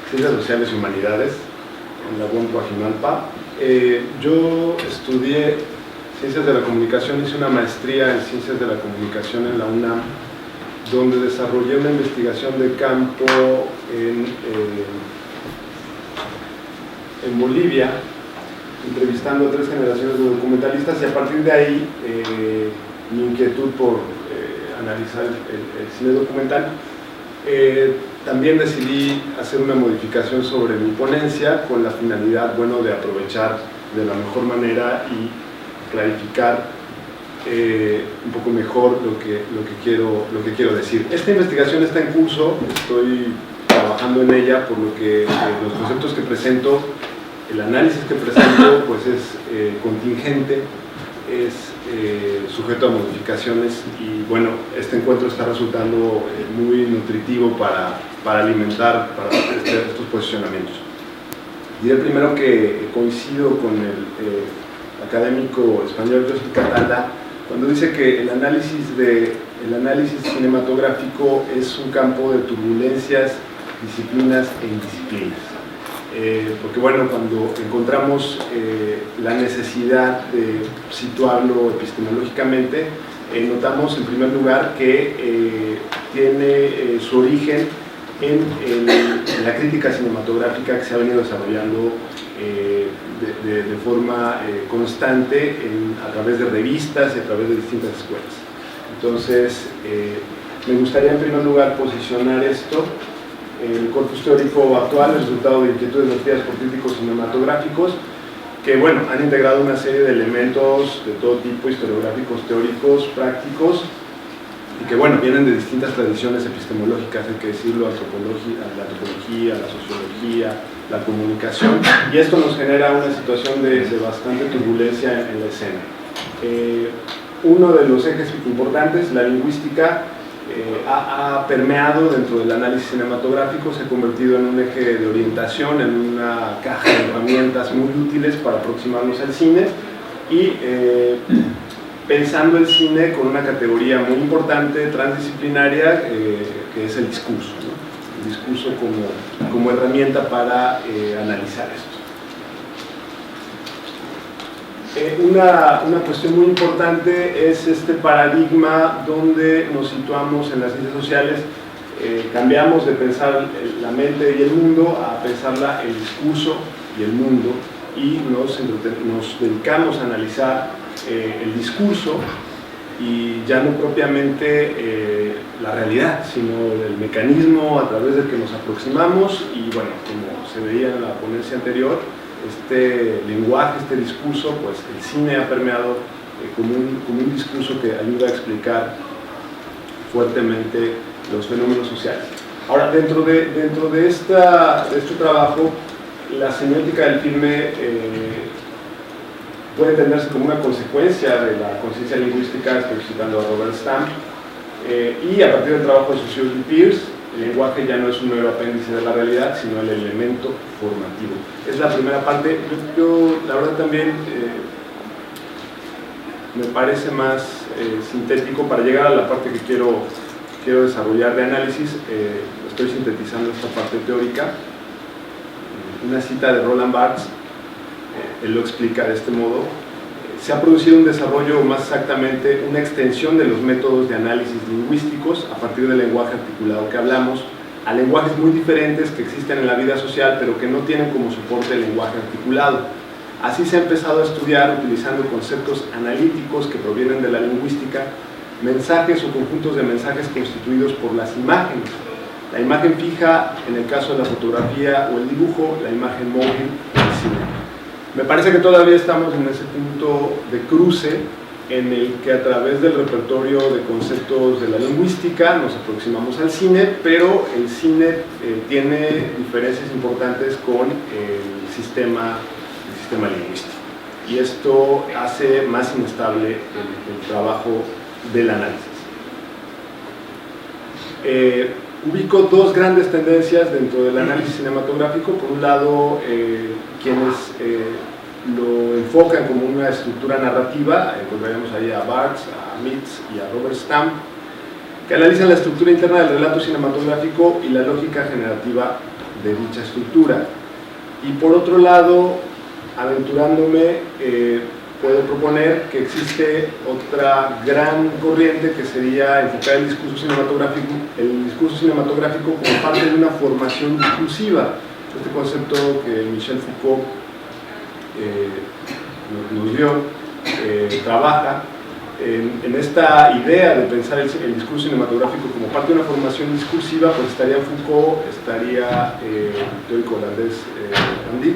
Ciencias Sociales y Humanidades, en la UAM Coajimalpa. Yo estudié Ciencias de la Comunicación, hice una maestría en Ciencias de la Comunicación en la UNAM, donde desarrollé una investigación de campo en Bolivia, entrevistando a 3 generaciones de documentalistas, y a partir de ahí mi inquietud por analizar el cine documental. También decidí hacer una modificación sobre mi ponencia con la finalidad, bueno, de aprovechar de la mejor manera y clarificar un poco mejor lo que quiero decir. Esta investigación está en curso, estoy trabajando en ella, por lo que los conceptos que presento, el análisis que presento, pues es contingente, es sujeto a modificaciones, y bueno, este encuentro está resultando muy nutritivo para alimentar estos posicionamientos. Diré primero que coincido con el académico español Josep Catalda cuando dice que el análisis cinematográfico es un campo de turbulencias, disciplinas e indisciplinas. Porque bueno, cuando encontramos la necesidad de situarlo epistemológicamente, notamos en primer lugar que tiene su origen en la crítica cinematográfica que se ha venido desarrollando de forma constante a través de revistas y a través de distintas escuelas. Entonces, me gustaría en primer lugar posicionar esto. El corpus teórico actual es resultado de inquietudes vertidas por críticos cinematográficos que, bueno, han integrado una serie de elementos de todo tipo, historiográficos, teóricos, prácticos, y que, bueno, vienen de distintas tradiciones epistemológicas, hay que decirlo, la antropología, la sociología, la comunicación, y esto nos genera una situación de bastante turbulencia en la escena. Uno de los ejes importantes, la lingüística, ha permeado dentro del análisis cinematográfico, se ha convertido en un eje de orientación, en una caja de herramientas muy útiles para aproximarnos al cine, y pensando el cine con una categoría muy importante, transdisciplinaria, que es el discurso, ¿no? El discurso como herramienta para analizar esto. Una cuestión muy importante es este paradigma donde nos situamos en las ciencias sociales. Cambiamos de pensar la mente y el mundo a pensarla el discurso y el mundo, y nos dedicamos a analizar el discurso y ya no propiamente la realidad, sino el mecanismo a través del que nos aproximamos. Y bueno, como se veía en la ponencia anterior, este lenguaje, este discurso, pues el cine ha permeado como un discurso que ayuda a explicar fuertemente los fenómenos sociales. Ahora, dentro de este trabajo, la semiótica del filme puede entenderse como una consecuencia de la conciencia lingüística, estoy citando a Robert Stamp, y a partir del trabajo de Saussure y Peirce, el lenguaje ya no es un mero apéndice de la realidad, sino el elemento formativo. Es la primera parte. Yo la verdad también me parece más sintético para llegar a la parte que quiero desarrollar de análisis. Estoy sintetizando esta parte teórica. Una cita de Roland Barthes, él lo explica de este modo: se ha producido un desarrollo, o más exactamente una extensión de los métodos de análisis lingüísticos a partir del lenguaje articulado que hablamos, a lenguajes muy diferentes que existen en la vida social, pero que no tienen como soporte el lenguaje articulado. Así se ha empezado a estudiar, utilizando conceptos analíticos que provienen de la lingüística, mensajes o conjuntos de mensajes constituidos por las imágenes. La imagen fija, en el caso de la fotografía o el dibujo, la imagen móvil en el cine. Me parece que todavía estamos en ese punto de cruce en el que a través del repertorio de conceptos de la lingüística nos aproximamos al cine, pero el cine tiene diferencias importantes con el sistema lingüístico, y esto hace más inestable el trabajo del análisis. Ubico dos grandes tendencias dentro del análisis cinematográfico. Por un lado, quienes lo enfocan como una estructura narrativa, encontraremos ahí a Barthes, a Mitz y a Robert Stamp, que analizan la estructura interna del relato cinematográfico y la lógica generativa de dicha estructura. Y por otro lado, aventurándome, puedo proponer que existe otra gran corriente que sería enfocar el discurso cinematográfico como parte de una formación discursiva. Este concepto que Michel Foucault nos dio, trabaja en esta idea de pensar el discurso cinematográfico como parte de una formación discursiva. Pues estaría Foucault, estaría el teórico holandés Van Dijk,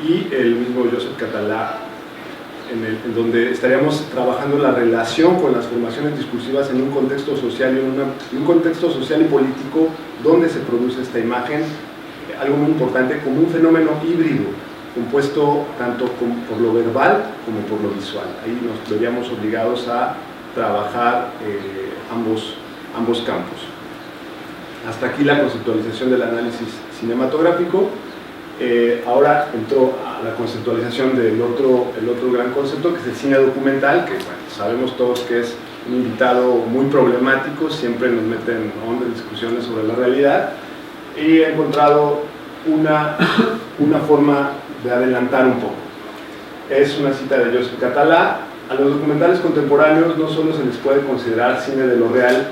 y el mismo Joseph Català, en donde estaríamos trabajando la relación con las formaciones discursivas en un contexto social y político donde se produce esta imagen, algo muy importante, como un fenómeno híbrido, compuesto tanto por lo verbal como por lo visual. Ahí nos veríamos obligados a trabajar ambos campos. Hasta aquí la conceptualización del análisis cinematográfico. Ahora entró a la conceptualización del otro gran concepto, que es el cine documental, que bueno, sabemos todos que es un invitado muy problemático, siempre nos mete en hondas discusiones sobre la realidad, y he encontrado una forma de adelantar un poco. Es una cita de Joseph Català: a los documentales contemporáneos no solo se les puede considerar cine de lo real,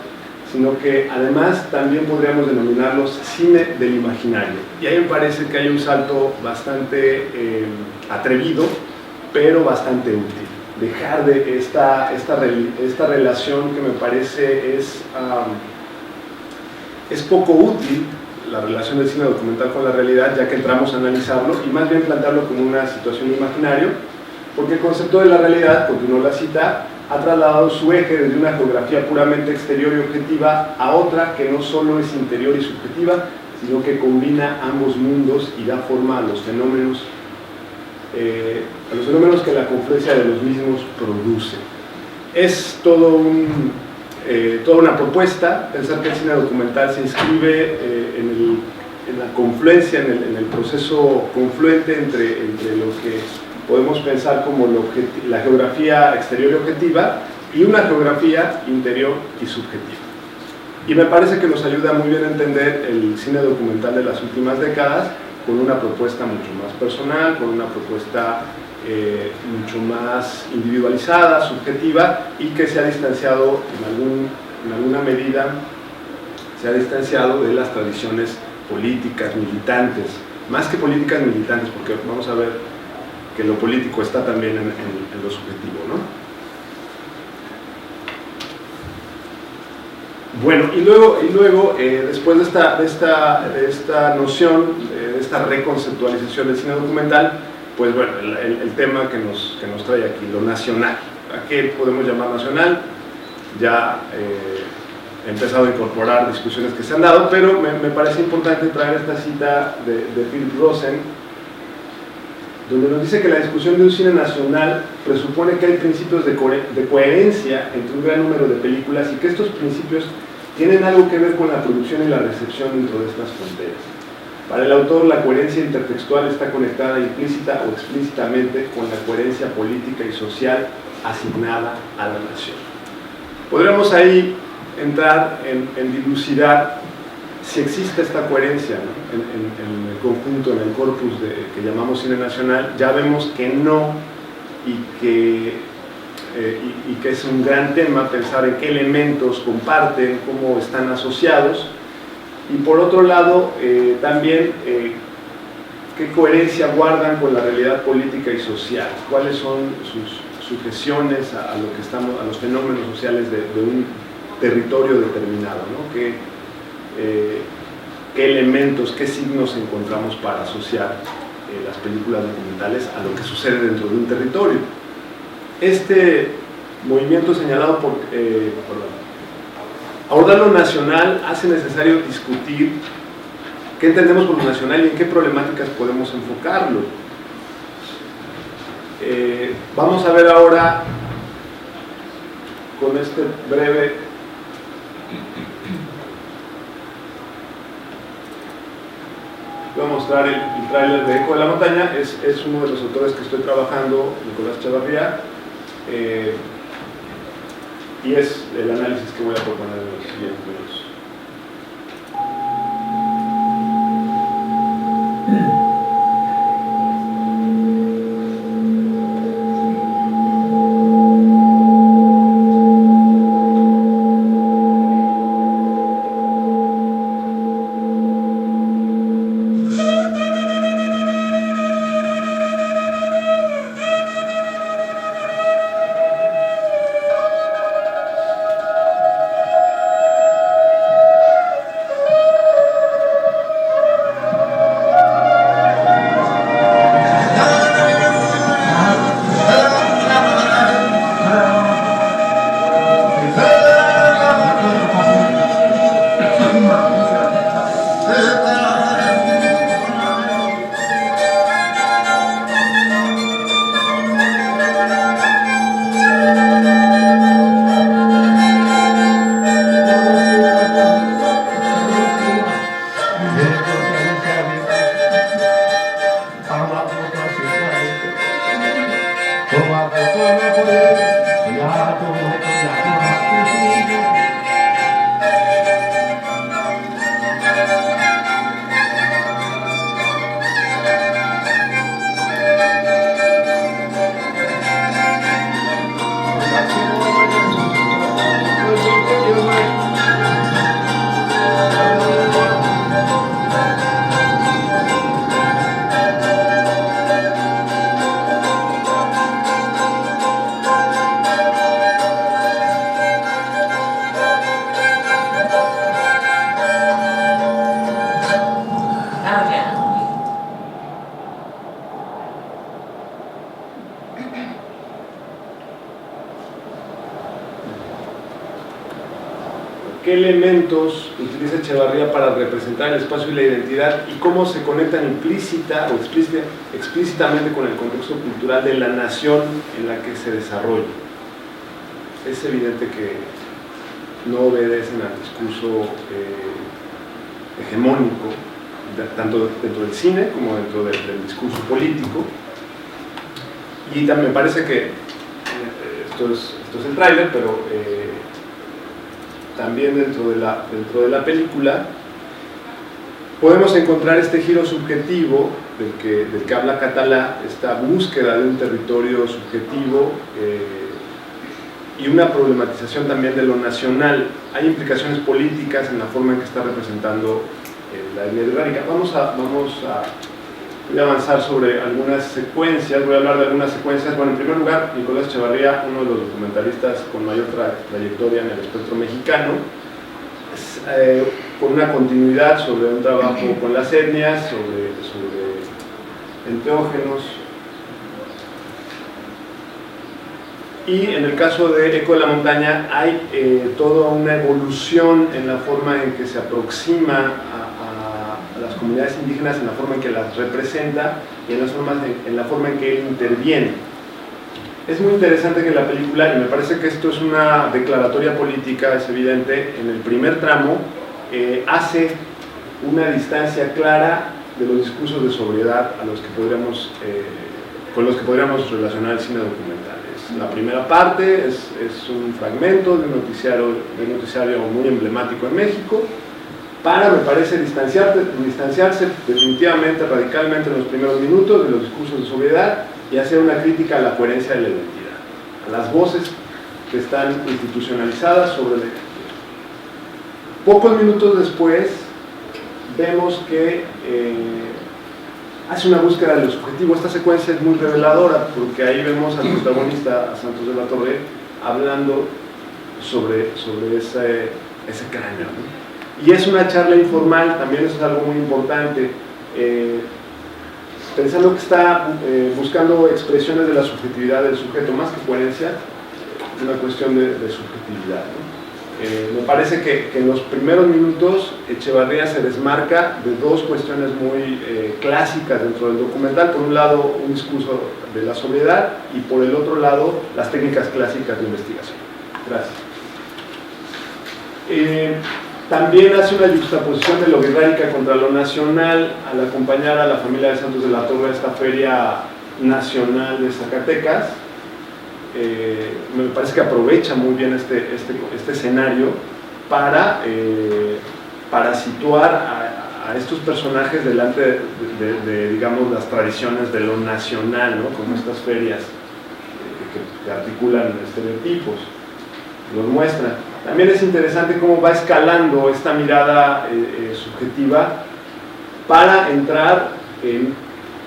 sino que además también podríamos denominarlos cine del imaginario. Y ahí me parece que hay un salto bastante atrevido, pero bastante útil. Dejar de esta relación que me parece es poco útil, la relación del cine documental con la realidad, ya que entramos a analizarlo, y más bien plantearlo como una situación imaginario, porque el concepto de la realidad, continuó la cita, ha trasladado su eje desde una geografía puramente exterior y objetiva a otra que no solo es interior y subjetiva, sino que combina ambos mundos y da forma a los fenómenos que la confluencia de los mismos produce. Es toda una propuesta pensar que el cine documental se inscribe en la confluencia, en el proceso confluente entre lo que podemos pensar como la geografía exterior y objetiva y una geografía interior y subjetiva. Y me parece que nos ayuda muy bien a entender el cine documental de las últimas décadas, con una propuesta mucho más personal, con una propuesta mucho más individualizada, subjetiva, y que se ha distanciado en alguna medida, se ha distanciado de las tradiciones políticas, militantes, más que políticas militantes, porque vamos a ver que lo político está también en lo subjetivo, ¿no? Bueno, y luego después de esta noción, de esta reconceptualización del cine documental, pues bueno, el tema que nos trae aquí, lo nacional. ¿A qué podemos llamar nacional? Ya he empezado a incorporar discusiones que se han dado, pero me parece importante traer esta cita de Philip Rosen, donde nos dice que la discusión de un cine nacional presupone que hay principios de coherencia entre un gran número de películas y que estos principios tienen algo que ver con la producción y la recepción dentro de estas fronteras. Para el autor, la coherencia intertextual está conectada implícita o explícitamente con la coherencia política y social asignada a la nación. Podríamos ahí entrar en dilucidar si existe esta coherencia, ¿no? en el conjunto, en el corpus que llamamos cine nacional. Ya vemos que no, y que es un gran tema pensar en qué elementos comparten, cómo están asociados, y por otro lado también qué coherencia guardan con la realidad política y social, cuáles son sus sujeciones a los fenómenos sociales de un territorio determinado, ¿no? Qué elementos, qué signos encontramos para asociar las películas documentales a lo que sucede dentro de un territorio. Este movimiento señalado por abordar lo nacional hace necesario discutir qué entendemos por lo nacional y en qué problemáticas podemos enfocarlo. Vamos a ver ahora, con este breve voy a mostrar el tráiler de Eco de la Montaña. Es uno de los autores que estoy trabajando, Nicolás Chavarría, y es el análisis que voy a proponer en los siguientes minutos. ¿Qué elementos utiliza Echevarría para representar el espacio y la identidad y cómo se conectan implícita o explícitamente con el contexto cultural de la nación en la que se desarrolla? Es evidente que no obedecen al discurso hegemónico, tanto dentro del cine como dentro del discurso político. Y también me parece que esto es el tráiler, pero también dentro de la película podemos encontrar este giro subjetivo del que habla Catalá, esta búsqueda de un territorio subjetivo y una problematización también de lo nacional. Hay implicaciones políticas en la forma en que está representando la etnia ibérica. Voy a avanzar sobre algunas secuencias, voy a hablar de algunas secuencias. Bueno, en primer lugar, Nicolás Echevarría, uno de los documentalistas con mayor trayectoria en el espectro mexicano, con una continuidad sobre un trabajo con las etnias, sobre enteógenos. Y en el caso de Eco de la Montaña hay toda una evolución en la forma en que se aproxima a las comunidades indígenas, en la forma en que las representa y en la forma en que él interviene. Es muy interesante que la película, y me parece que esto es una declaratoria política, es evidente, en el primer tramo hace una distancia clara de los discursos de sobriedad con los que podríamos relacionar el cine documental. La primera parte es un fragmento de un noticiario muy emblemático en México, para, me parece, distanciarse definitivamente, radicalmente en los primeros minutos de los discursos de sobriedad y hacer una crítica a la coherencia de la identidad, a las voces que están institucionalizadas sobre la identidad. Pocos minutos después vemos que hace una búsqueda de lo subjetivo. Esta secuencia es muy reveladora porque ahí vemos al protagonista, a Santos de la Torre, hablando sobre ese cráneo, ¿no? Y es una charla informal, también eso es algo muy importante, pensando que está buscando expresiones de la subjetividad del sujeto, más que coherencia, una cuestión de subjetividad, ¿no? Me parece que en los primeros minutos Echevarría se desmarca de dos cuestiones muy clásicas dentro del documental. Por un lado, un discurso de la sobriedad y por el otro lado, las técnicas clásicas de investigación. Gracias. También hace una juxtaposición de lo guerrérica contra lo nacional al acompañar a la familia de Santos de la Torre a esta feria nacional de Zacatecas. Me parece que aprovecha muy bien este escenario para situar a estos personajes delante de, digamos, las tradiciones de lo nacional, ¿no? Como estas ferias que articulan estereotipos, los muestran. También es interesante cómo va escalando esta mirada subjetiva para entrar en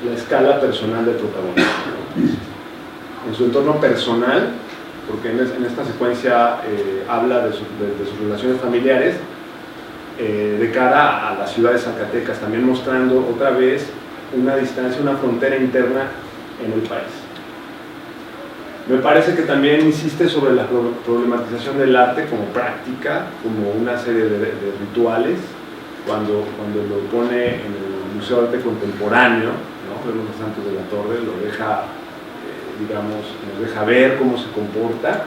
la escala personal del protagonista, ¿no? En su entorno personal, porque en esta secuencia habla de sus relaciones familiares, de cara a la ciudad de Zacatecas, también mostrando otra vez una distancia, una frontera interna en el país. Me parece que también insiste sobre la problematización del arte como práctica, como una serie de rituales, cuando lo pone en el Museo de Arte Contemporáneo, ¿no? Vemos a Santos de la Torre, lo deja, digamos, nos deja ver cómo se comporta,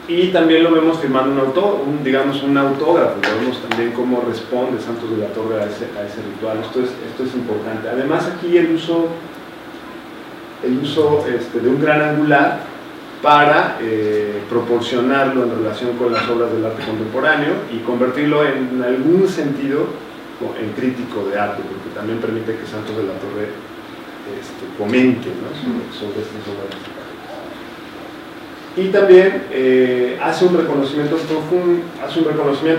y también lo vemos firmando un autógrafo, vemos también cómo responde Santos de la Torre a ese ritual. Esto es importante. Además, aquí el uso el uso de un gran angular para proporcionarlo en relación con las obras del arte contemporáneo y convertirlo en algún sentido en crítico de arte, porque también permite que Santos de la Torre comente, ¿no?, sobre estas obras. Y también hace un reconocimiento profundo,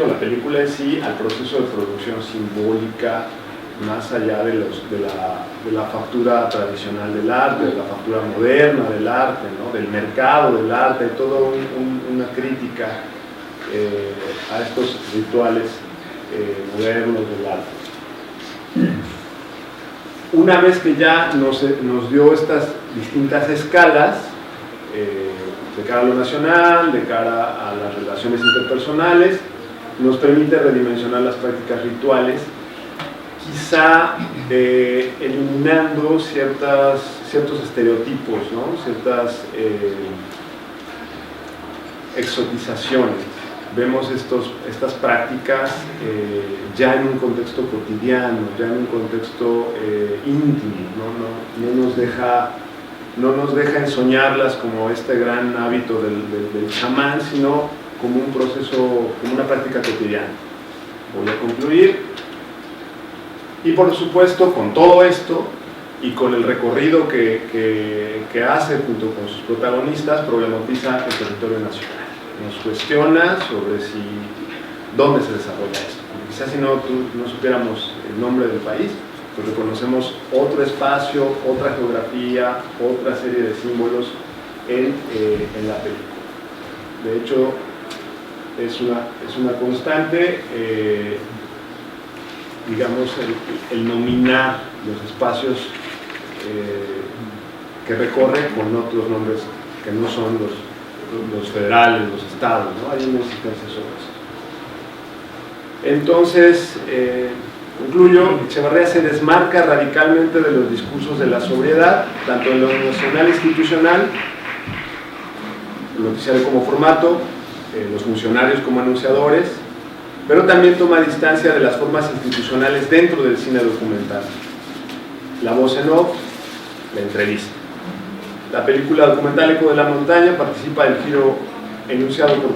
la película en sí, al proceso de producción simbólica, más allá de la factura tradicional del arte, de la factura moderna del arte, ¿no?, del mercado del arte, toda una crítica a estos rituales modernos del arte. Una vez que ya nos dio estas distintas escalas, de cara a lo nacional, de cara a las relaciones interpersonales, nos permite redimensionar las prácticas rituales, quizá eliminando ciertos estereotipos, ¿no?, ciertas exotizaciones. Vemos estas prácticas ya en un contexto cotidiano, ya en un contexto íntimo, no nos deja ensoñarlas como este gran hábito del chamán, sino como un proceso, como una práctica cotidiana. Voy a concluir. Y por supuesto, con todo esto y con el recorrido que hace junto con sus protagonistas, problematiza el territorio nacional. Nos cuestiona sobre dónde se desarrolla esto. Porque quizás si no supiéramos el nombre del país, pues reconocemos otro espacio, otra geografía, otra serie de símbolos en la película. De hecho, es una constante, digamos, el nominar los espacios que recorre con otros nombres que no son los federales, los estados, ¿no? Hay una insistencia sobre eso. Entonces, concluyo, Echevarría se desmarca radicalmente de los discursos de la sobriedad, tanto en lo nacional institucional, el noticiario como formato, los funcionarios como anunciadores, pero también toma distancia de las formas institucionales dentro del cine documental. La voz en off, la entrevista. La película documental Eco de la Montaña participa del giro enunciado por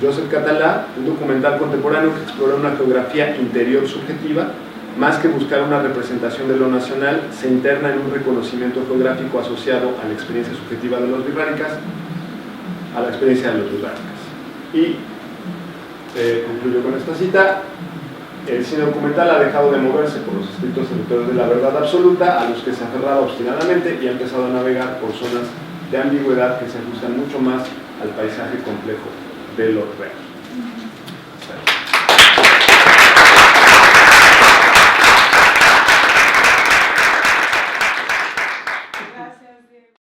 Josep Català, un documental contemporáneo que explora una geografía interior subjetiva, más que buscar una representación de lo nacional, se interna en un reconocimiento geográfico asociado a la experiencia subjetiva de los birránicas, a la experiencia de los birránicas. Y concluyo con esta cita: el cine documental ha dejado de moverse por los estrictos territorios de la verdad absoluta a los que se aferraba obstinadamente y ha empezado a navegar por zonas de ambigüedad que se ajustan mucho más al paisaje complejo de lo real.